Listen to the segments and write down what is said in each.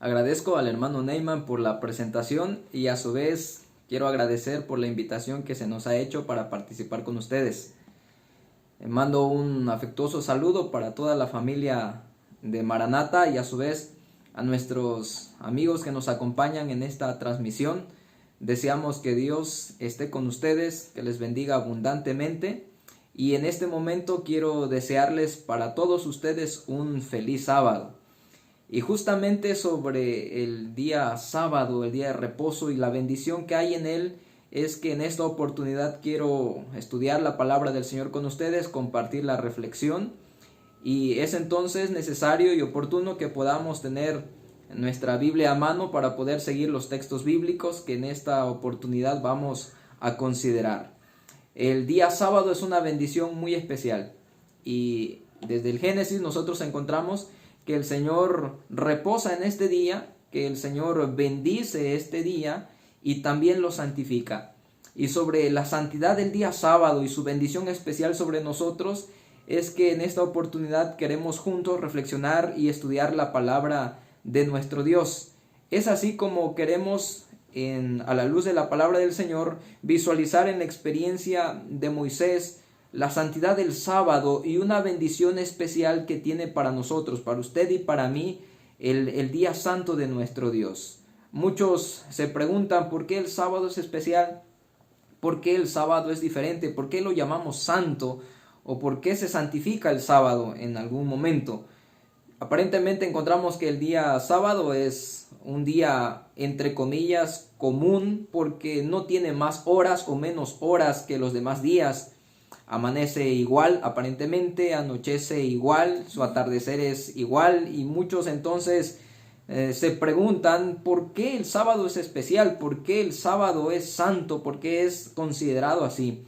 Agradezco al hermano Neyman por la presentación y a su vez quiero agradecer por la invitación que se nos ha hecho para participar con ustedes. Mando un afectuoso saludo para toda la familia de Maranata y a su vez a nuestros amigos que nos acompañan en esta transmisión. Deseamos que Dios esté con ustedes, que les bendiga abundantemente y en este momento quiero desearles para todos ustedes un feliz sábado. Y justamente sobre el día sábado, el día de reposo y la bendición que hay en él, es que en esta oportunidad quiero estudiar la palabra del Señor con ustedes, compartir la reflexión, y es entonces necesario y oportuno que podamos tener nuestra Biblia a mano para poder seguir los textos bíblicos que en esta oportunidad vamos a considerar. El día sábado es una bendición muy especial y desde el Génesis nosotros encontramos que el Señor reposa en este día, que el Señor bendice este día y también lo santifica. Y sobre la santidad del día sábado y su bendición especial sobre nosotros, es que en esta oportunidad queremos juntos reflexionar y estudiar la palabra de nuestro Dios. Es así como queremos, a la luz de la palabra del Señor, visualizar en la experiencia de Moisés la santidad del sábado y una bendición especial que tiene para nosotros, para usted y para mí, el día santo de nuestro Dios. Muchos se preguntan por qué el sábado es especial, por qué el sábado es diferente, por qué lo llamamos santo o por qué se santifica el sábado en algún momento. Aparentemente encontramos que el día sábado es un día entre comillas común porque no tiene más horas o menos horas que los demás días. Amanece igual aparentemente, anochece igual, su atardecer es igual y muchos entonces se preguntan por qué el sábado es especial, por qué el sábado es santo, por qué es considerado así.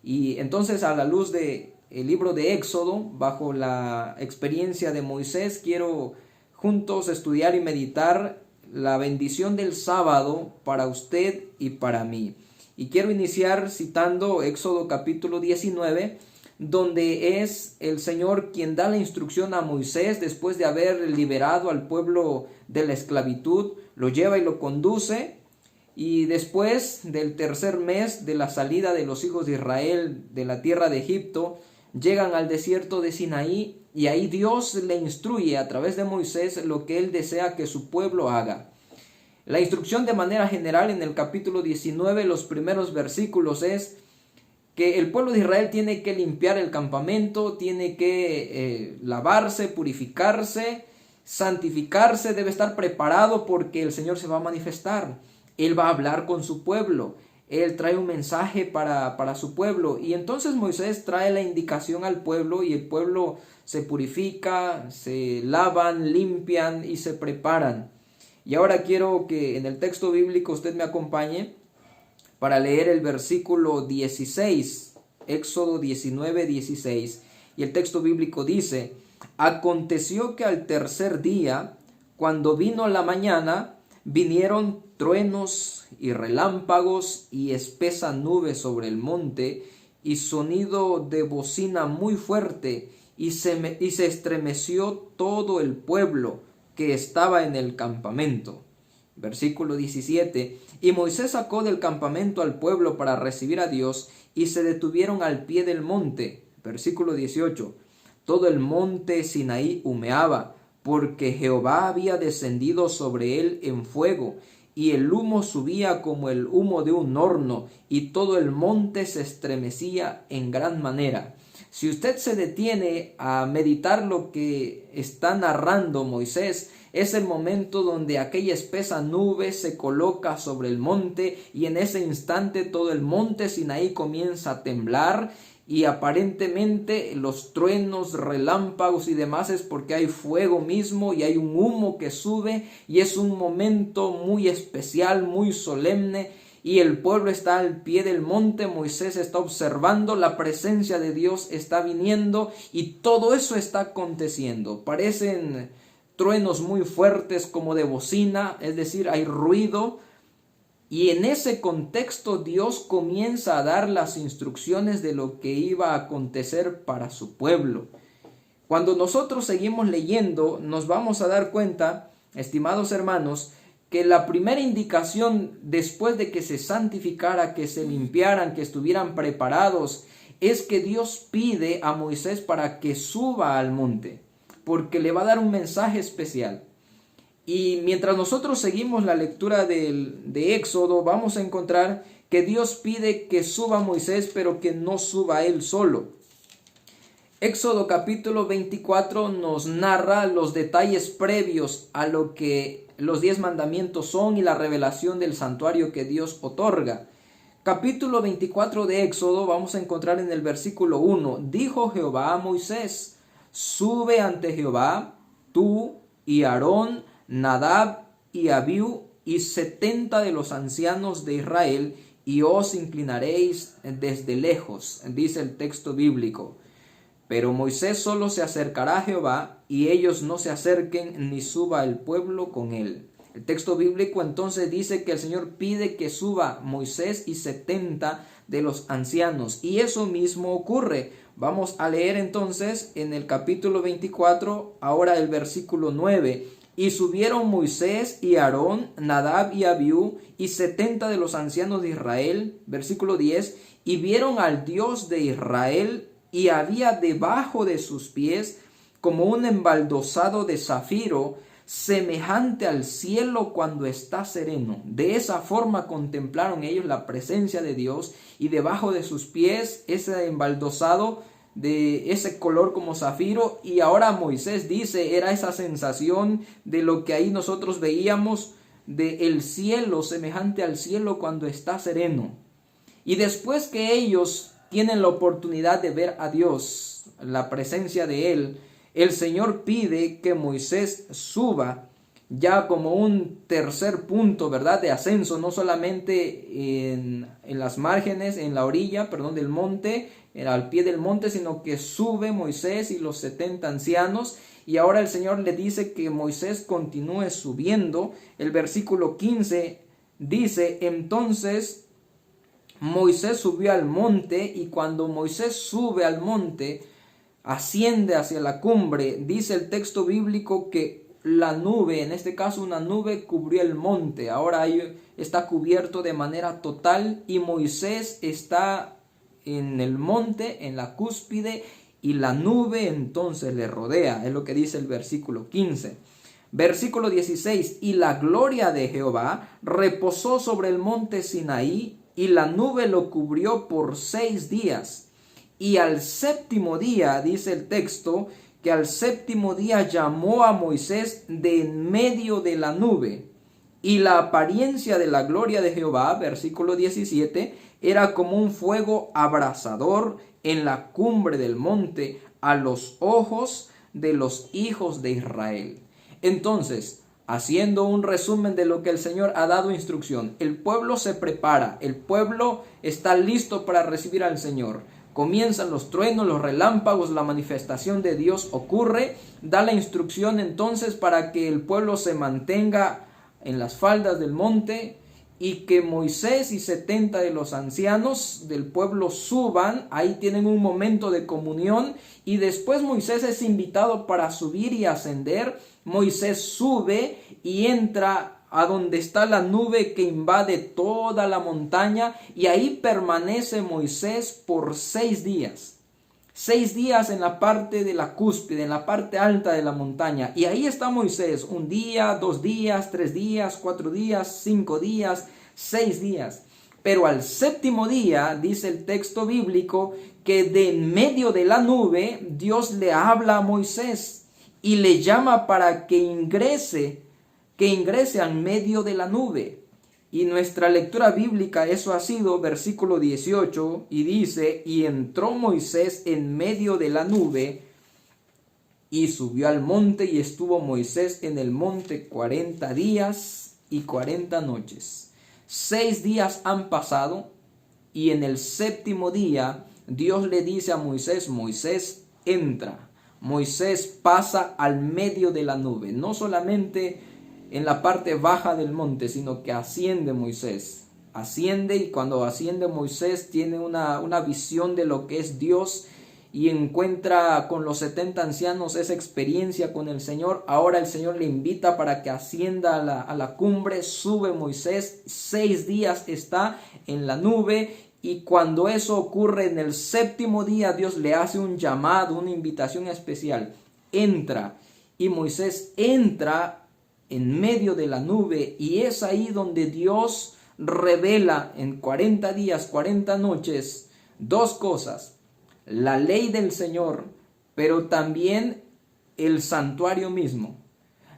Y entonces a la luz del libro de Éxodo, bajo la experiencia de Moisés, quiero juntos estudiar y meditar la bendición del sábado para usted y para mí. Y quiero iniciar citando Éxodo capítulo 19, donde es el Señor quien da la instrucción a Moisés después de haber liberado al pueblo de la esclavitud, lo lleva y lo conduce, y después del tercer mes de la salida de los hijos de Israel de la tierra de Egipto, llegan al desierto de Sinaí y ahí Dios le instruye a través de Moisés lo que él desea que su pueblo haga. La instrucción de manera general en el capítulo 19, los primeros versículos es que el pueblo de Israel tiene que limpiar el campamento, tiene que lavarse, purificarse, santificarse, debe estar preparado porque el Señor se va a manifestar. Él va a hablar con su pueblo, Él trae un mensaje para su pueblo y entonces Moisés trae la indicación al pueblo y el pueblo se purifica, se lavan, limpian y se preparan. Y ahora quiero que en el texto bíblico usted me acompañe para leer el versículo 16, Éxodo 19, 16. Y el texto bíblico dice: aconteció que al tercer día, cuando vino la mañana, vinieron truenos y relámpagos y espesa nube sobre el monte y sonido de bocina muy fuerte y se estremeció todo el pueblo que estaba en el campamento. Versículo 17. Y Moisés sacó del campamento al pueblo para recibir a Dios y se detuvieron al pie del monte. Versículo 18. Todo el monte Sinaí humeaba, porque Jehová había descendido sobre él en fuego, y el humo subía como el humo de un horno, y todo el monte se estremecía en gran manera. Si usted se detiene a meditar lo que está narrando Moisés, es el momento donde aquella espesa nube se coloca sobre el monte y en ese instante todo el monte Sinaí comienza a temblar y aparentemente los truenos, relámpagos y demás es porque hay fuego mismo y hay un humo que sube y es un momento muy especial, muy solemne. Y el pueblo está al pie del monte, Moisés está observando, la presencia de Dios está viniendo y todo eso está aconteciendo. Parecen truenos muy fuertes como de bocina, es decir, hay ruido. Y en ese contexto Dios comienza a dar las instrucciones de lo que iba a acontecer para su pueblo. Cuando nosotros seguimos leyendo, nos vamos a dar cuenta estimados hermanos, que la primera indicación después de que se santificara, que se limpiaran, que estuvieran preparados, es que Dios pide a Moisés para que suba al monte, porque le va a dar un mensaje especial. Y mientras nosotros seguimos la lectura de Éxodo, vamos a encontrar que Dios pide que suba Moisés, pero que no suba él solo. Éxodo capítulo 24 nos narra los detalles previos a lo que los 10 mandamientos son y la revelación del santuario que Dios otorga. Capítulo 24 de Éxodo vamos a encontrar en el versículo 1. Dijo Jehová a Moisés: sube ante Jehová, tú y Aarón, Nadab y Abiú y 70 de los ancianos de Israel, y os inclinaréis desde lejos, dice el texto bíblico. Pero Moisés solo se acercará a Jehová, y ellos no se acerquen, ni suba el pueblo con él. El texto bíblico entonces dice que el Señor pide que suba Moisés y 70 de los ancianos, y eso mismo ocurre. Vamos a leer entonces en el capítulo 24, ahora el versículo 9. Y subieron Moisés y Aarón, Nadab y Abiú, y 70 de los ancianos de Israel, versículo 10, y vieron al Dios de Israel, y había debajo de sus pies como un embaldosado de zafiro, semejante al cielo cuando está sereno. De esa forma contemplaron ellos la presencia de Dios, y debajo de sus pies ese embaldosado de ese color como zafiro. Y ahora Moisés dice, era esa sensación de lo que ahí nosotros veíamos, de el cielo, semejante al cielo cuando está sereno. Y después que ellos tienen la oportunidad de ver a Dios, la presencia de Él, el Señor pide que Moisés suba ya como un tercer punto, ¿verdad?, de ascenso, no solamente en las márgenes, en la orilla, del monte, al pie del monte, sino que sube Moisés y los 70 ancianos. Y ahora el Señor le dice que Moisés continúe subiendo. El versículo 15 dice: entonces Moisés subió al monte, y cuando Moisés sube al monte, asciende hacia la cumbre. Dice el texto bíblico que la nube, en este caso una nube, cubrió el monte. Ahora ahí está cubierto de manera total, y Moisés está en el monte, en la cúspide, y la nube entonces le rodea. Es lo que dice el versículo 15. Versículo 16: y la gloria de Jehová reposó sobre el monte Sinaí, y la nube lo cubrió por 6 días. Y al séptimo día, dice el texto, que al séptimo día llamó a Moisés de en medio de la nube. Y la apariencia de la gloria de Jehová, versículo 17, era como un fuego abrasador en la cumbre del monte, a los ojos de los hijos de Israel. Entonces, haciendo un resumen de lo que el Señor ha dado instrucción, el pueblo se prepara, el pueblo está listo para recibir al Señor. Comienzan los truenos, los relámpagos, la manifestación de Dios ocurre. Da la instrucción entonces para que el pueblo se mantenga en las faldas del monte, y que Moisés y 70 de los ancianos del pueblo suban. Ahí tienen un momento de comunión, y después Moisés es invitado para subir y ascender. Moisés sube y entra a donde está la nube que invade toda la montaña, y ahí permanece Moisés por 6 días. 6 días en la parte de la cúspide, en la parte alta de la montaña. Y ahí está Moisés, 1 día, 2 días, 3 días, 4 días, 5 días, 6 días. Pero al séptimo día, dice el texto bíblico, que de en medio de la nube Dios le habla a Moisés y le llama para que ingrese al medio de la nube. Y nuestra lectura bíblica, eso ha sido versículo 18, y dice: y entró Moisés en medio de la nube, y subió al monte, y estuvo Moisés en el monte 40 días y 40 noches. 6 días han pasado, y en el séptimo día Dios le dice a Moisés: Moisés, entra. Moisés pasa al medio de la nube, no solamente en la parte baja del monte, sino que asciende Moisés. Asciende, y cuando asciende Moisés tiene una visión de lo que es Dios, y encuentra con los 70 ancianos esa experiencia con el Señor. Ahora el Señor le invita para que ascienda a la cumbre. Sube Moisés, 6 días está en la nube, y cuando eso ocurre en el 7º día, Dios le hace un llamado, una invitación especial. Entra, y Moisés entra en medio de la nube, y es ahí donde Dios revela en 40 días, 40 noches, 2 cosas: la ley del Señor, pero también el santuario mismo.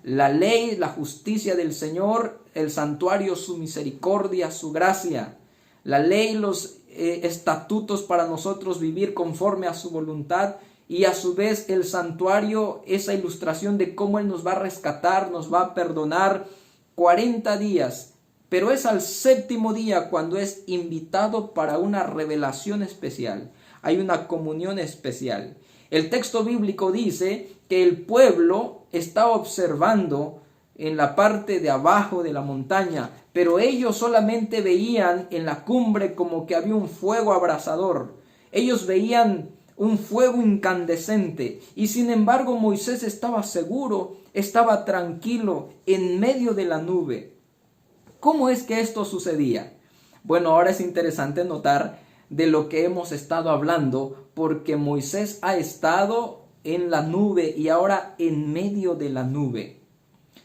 La ley, la justicia del Señor; el santuario, su misericordia, su gracia. La ley, los estatutos para nosotros vivir conforme a su voluntad, y a su vez el santuario, esa ilustración de cómo Él nos va a rescatar, nos va a perdonar. 40 días, pero es al 7º día cuando es invitado para una revelación especial. Hay una comunión especial. El texto bíblico dice que el pueblo estaba observando en la parte de abajo de la montaña, pero ellos solamente veían en la cumbre como que había un fuego abrasador. Ellos veían un fuego incandescente, y sin embargo Moisés estaba seguro, estaba tranquilo en medio de la nube. ¿Cómo es que esto sucedía? Bueno, ahora es interesante notar de lo que hemos estado hablando, porque Moisés ha estado en la nube y ahora en medio de la nube.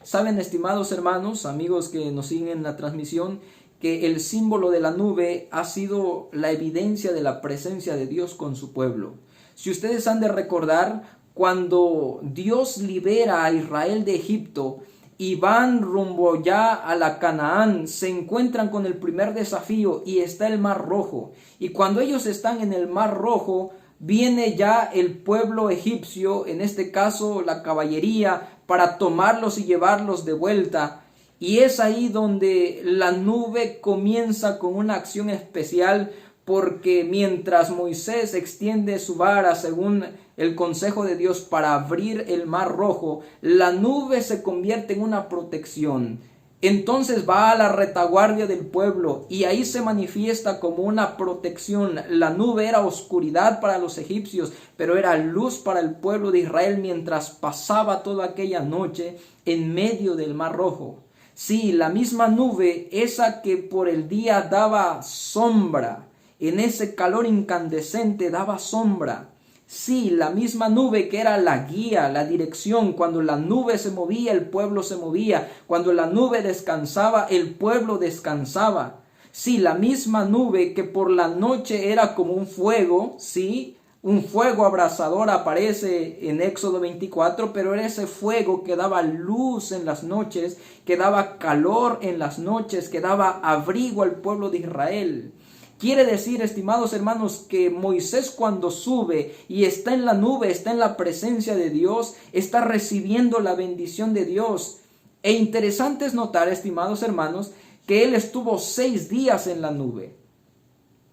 Saben, estimados hermanos, amigos que nos siguen en la transmisión, que el símbolo de la nube ha sido la evidencia de la presencia de Dios con su pueblo. Si ustedes han de recordar, cuando Dios libera a Israel de Egipto y van rumbo ya a la Canaán, se encuentran con el primer desafío y está el Mar Rojo. Y cuando ellos están en el Mar Rojo, viene ya el pueblo egipcio, en este caso la caballería, para tomarlos y llevarlos de vuelta. Y es ahí donde la nube comienza con una acción especial, porque mientras Moisés extiende su vara según el consejo de Dios para abrir el Mar Rojo, la nube se convierte en una protección. Entonces va a la retaguardia del pueblo y ahí se manifiesta como una protección. La nube era oscuridad para los egipcios, pero era luz para el pueblo de Israel mientras pasaba toda aquella noche en medio del Mar Rojo. Sí, la misma nube, esa que por el día daba sombra, en ese calor incandescente daba sombra. Sí, la misma nube que era la guía, la dirección. Cuando la nube se movía, el pueblo se movía. Cuando la nube descansaba, el pueblo descansaba. Sí, la misma nube que por la noche era como un fuego, sí, un fuego abrasador aparece en Éxodo 24, pero era ese fuego que daba luz en las noches, que daba calor en las noches, que daba abrigo al pueblo de Israel. Quiere decir, estimados hermanos, que Moisés cuando sube y está en la nube, está en la presencia de Dios, está recibiendo la bendición de Dios. E interesante es notar, estimados hermanos, que él estuvo 6 días en la nube.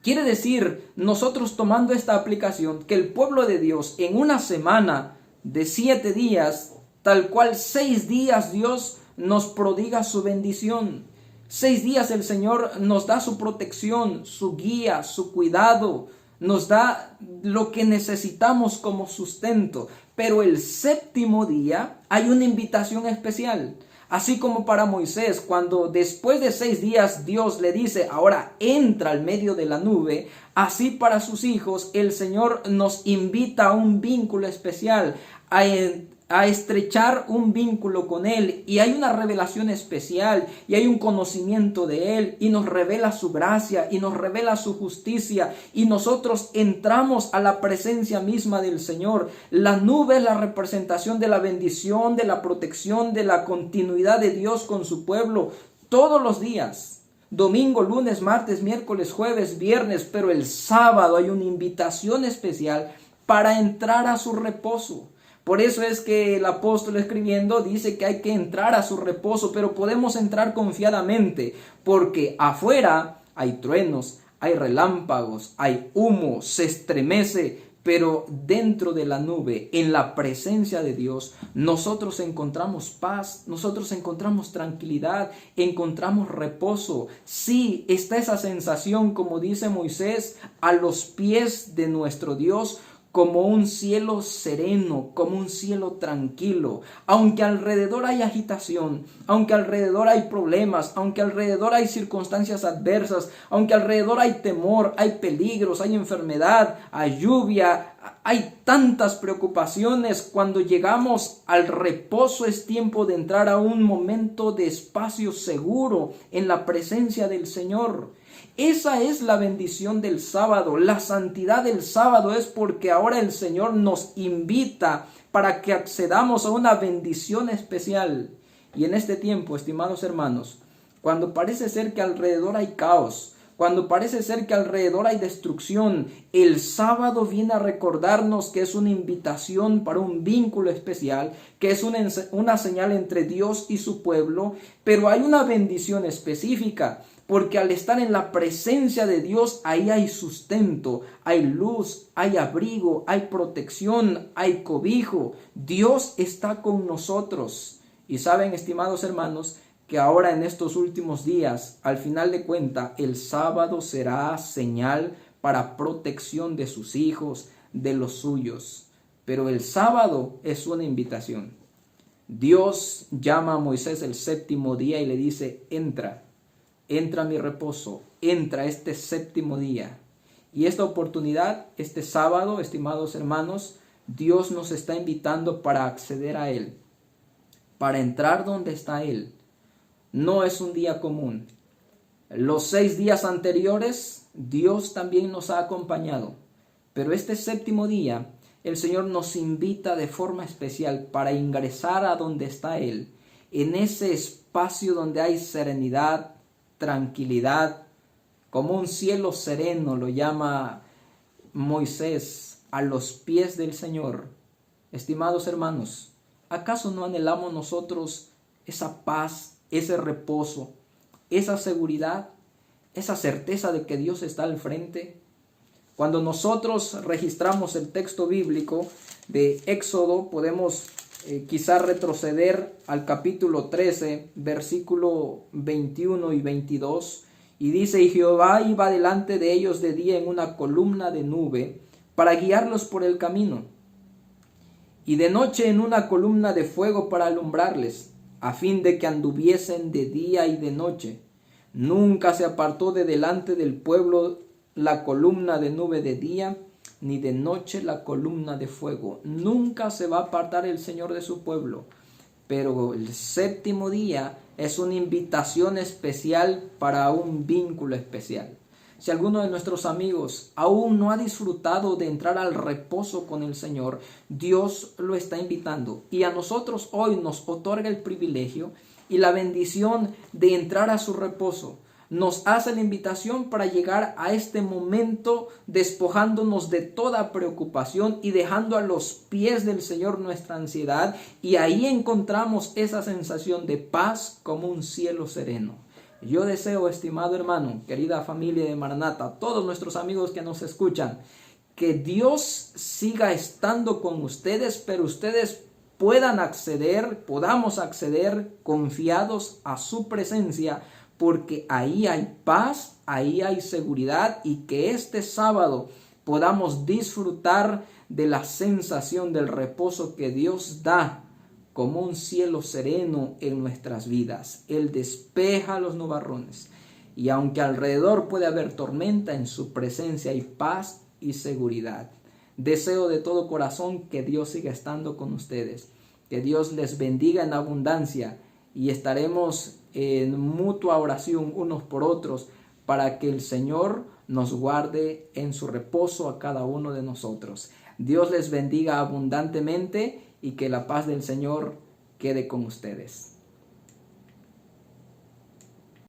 Quiere decir, nosotros tomando esta aplicación, que el pueblo de Dios en una semana de 7 días, tal cual 6 días Dios nos prodiga su bendición. 6 días el Señor nos da su protección, su guía, su cuidado, nos da lo que necesitamos como sustento. Pero el 7º día hay una invitación especial. Así como para Moisés, cuando después de 6 días Dios le dice, ahora entra al medio de la nube, así para sus hijos el Señor nos invita a un vínculo especial, a estrechar un vínculo con Él, y hay una revelación especial y hay un conocimiento de Él, y nos revela su gracia y nos revela su justicia, y nosotros entramos a la presencia misma del Señor. La nube es la representación de la bendición, de la protección, de la continuidad de Dios con su pueblo todos los días. Domingo, lunes, martes, miércoles, jueves, viernes, pero el sábado hay una invitación especial para entrar a su reposo. Por eso es que el apóstol escribiendo dice que hay que entrar a su reposo, pero podemos entrar confiadamente, porque afuera hay truenos, hay relámpagos, hay humo, se estremece, pero dentro de la nube, en la presencia de Dios, nosotros encontramos paz, nosotros encontramos tranquilidad, encontramos reposo. Sí, está esa sensación, como dice Moisés, a los pies de nuestro Dios, como un cielo sereno, como un cielo tranquilo. Aunque alrededor hay agitación, aunque alrededor hay problemas, aunque alrededor hay circunstancias adversas, aunque alrededor hay temor, hay peligros, hay enfermedad, hay lluvia, hay tantas preocupaciones, cuando llegamos al reposo es tiempo de entrar a un momento de espacio seguro en la presencia del Señor. Esa es la bendición del sábado. La santidad del sábado es porque ahora el Señor nos invita para que accedamos a una bendición especial. Y en este tiempo, estimados hermanos, cuando parece ser que alrededor hay caos, cuando parece ser que alrededor hay destrucción, el sábado viene a recordarnos que es una invitación para un vínculo especial, que es una señal entre Dios y su pueblo, pero hay una bendición específica. Porque al estar en la presencia de Dios, ahí hay sustento, hay luz, hay abrigo, hay protección, hay cobijo. Dios está con nosotros. Y saben, estimados hermanos, que ahora en estos últimos días, al final de cuentas, el sábado será señal para protección de sus hijos, de los suyos. Pero el sábado es una invitación. Dios llama a Moisés el séptimo día y le dice, entra a mi reposo, entra este séptimo día. Y esta oportunidad, este sábado, estimados hermanos, Dios nos está invitando para acceder a Él, para entrar donde está Él. No es un día común. Los 6 días anteriores, Dios también nos ha acompañado. Pero este séptimo día, el Señor nos invita de forma especial para ingresar a donde está Él, en ese espacio donde hay serenidad, tranquilidad, como un cielo sereno, lo llama Moisés, a los pies del Señor. Estimados hermanos, ¿acaso no anhelamos nosotros esa paz, ese reposo, esa seguridad, esa certeza de que Dios está al frente? Cuando nosotros registramos el texto bíblico de Éxodo, podemos quizás retroceder al capítulo 13, versículo 21 y 22, y dice, y Jehová iba delante de ellos de día en una columna de nube para guiarlos por el camino, y de noche en una columna de fuego para alumbrarles, a fin de que anduviesen de día y de noche. Nunca se apartó de delante del pueblo la columna de nube de día, ni de noche la columna de fuego. Nunca se va a apartar el Señor de su pueblo. Pero el séptimo día es una invitación especial para un vínculo especial. Si alguno de nuestros amigos aún no ha disfrutado de entrar al reposo con el Señor, Dios lo está invitando. Y a nosotros hoy nos otorga el privilegio y la bendición de entrar a su reposo. Nos hace la invitación para llegar a este momento despojándonos de toda preocupación y dejando a los pies del Señor nuestra ansiedad, y ahí encontramos esa sensación de paz como un cielo sereno. Yo deseo, estimado hermano, querida familia de Maranata, todos nuestros amigos que nos escuchan, que Dios siga estando con ustedes, pero ustedes podamos acceder confiados a su presencia, porque ahí hay paz, ahí hay seguridad, y que este sábado podamos disfrutar de la sensación del reposo que Dios da como un cielo sereno en nuestras vidas. Él despeja los nubarrones, y aunque alrededor puede haber tormenta, en su presencia hay paz y seguridad. Deseo de todo corazón que Dios siga estando con ustedes, que Dios les bendiga en abundancia, y estaremos en mutua oración unos por otros para que el Señor nos guarde en su reposo a cada uno de nosotros. Dios les bendiga abundantemente y que la paz del Señor quede con ustedes.